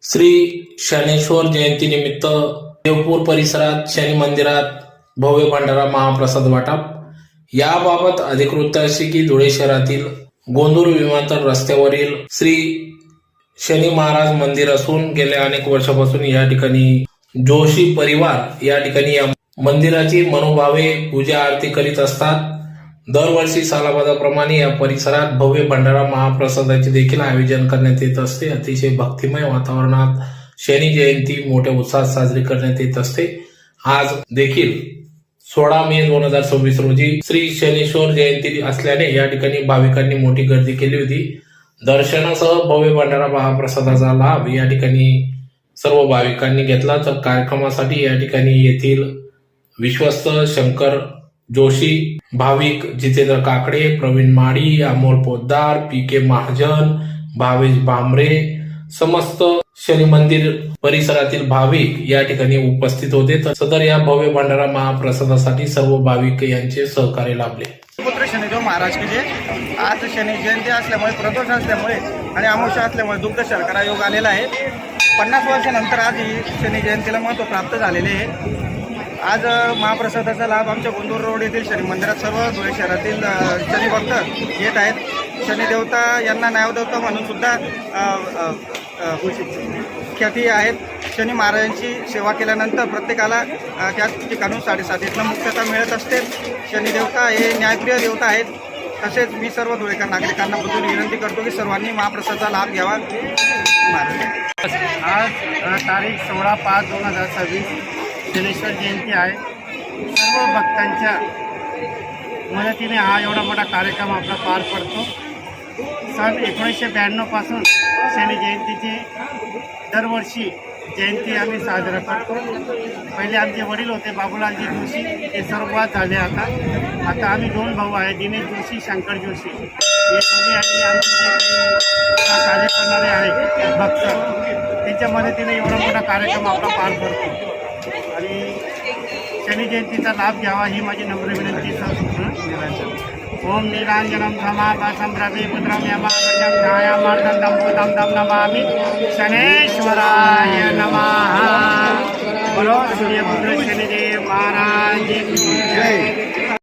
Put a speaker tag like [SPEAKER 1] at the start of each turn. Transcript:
[SPEAKER 1] श्री शनेश्वर जयंतीनिमित्त देवपूर परिसरात शनी मंदिरात भव्य भंडारा महाप्रसाद वाटप। याबाबत अधिकृत अशी की धुळे शहरातील गोंदूर विमानतळ रस्त्यावरील श्री शनी महाराज मंदिर असून गेल्या अनेक वर्षापासून या ठिकाणी जोशी परिवार या ठिकाणी या मंदिराची मनोभावे पूजा आरती करीत असतात। दरवर्षी सालाबादाप्रमाणे या परिसरात भव्य भंडारा महाप्रसादाचे देखील आयोजन करण्यात येत असते। अतिशय भक्तिमय वातावरणात शनी जयंती मोठ्या उत्साहात साजरी करण्यात येत असते। आज देखील 16 मे 2026 रोजी श्री शनेश्वर जयंती असल्याने या ठिकाणी भाविकांनी मोठी गर्दी केली होती। दर्शनासह भव्य भंडारा महाप्रसादाचा लाभ या ठिकाणी सर्व भाविकांनी घेतला। तर कार्यक्रमासाठी या ठिकाणी येथील विश्वस्त शंकर जोशी, भाविक जितेंद्र काकडे, प्रवीण माडी, अमोल पोद्दार, पी.के. महाजन, भावेश भामरे, समस्त शनी मंदिर परिसरातील भाविक या ठिकाणी उपस्थित होते। तर सदर या भव्य भंडारा महाप्रसादासाठी सर्व भाविक यांचे सहकार्य लाभले।
[SPEAKER 2] पुत्र शनिदेव महाराज की जे आज शनी जयंती असल्यामुळे, प्रदोष असल्यामुळे आणि अमावस्या असल्यामुळे दुग्ध शर्करा योग आलेला आहे। 50 वर्षानंतर आज ही शनी जयंतीला महत्त्व प्राप्त झालेले आहे। आज महाप्रसादाचा लाभ आमच्या गोंदूर रोड येथील शनी मंदिरात सर्व धुळे शहरातील शनी भक्त येत आहेत। शनी देवता यांना न्यायदेवता म्हणून सुद्धा ख्याती आहेत। शनी महाराजांची सेवा केल्यानंतर प्रत्येकाला त्या ठिकाणून 7.5 मुक्तता मिळत असते। शनी देवता हे न्यायप्रिय देवता आहेत। तसेच मी सर्व धुळेकर नागरिकांना बघून विनंती करतो की सर्वांनी महाप्रसादाचा लाभ घ्यावा।
[SPEAKER 3] आज तारीख 16/5/2026 शनेश्वर जयंती आहे। सर्व भक्तांच्या मदतीने हा एवढा मोठा कार्यक्रम आपला पार पडतो। सन 1992 पासून शनी जयंतीची दरवर्षी जयंती आम्ही साजरा करतो। पहिले आमचे वडील होते बाबूलालजी जोशी, ते सर्वात झाले। आता आम्ही 2 भाऊ आहे, दिनेश जोशी, शंकर जोशी। हे दोन्ही आणि आमचे कार्य करणारे आहेत भक्त, त्यांच्या मदतीने एवढा मोठा कार्यक्रम आपला पार पडतो। आणि शनी जयंतीचा लाभ घ्यावा ही माझी नम्र विनंती। ओम नीलांजनम समाभासम रविपुत्रम यमागजम छायामार्दंडम भूतम दम नमामि शनेश्वराय नमः। बोलो सूर्यपुत्र शनिदेव महाराज की जय।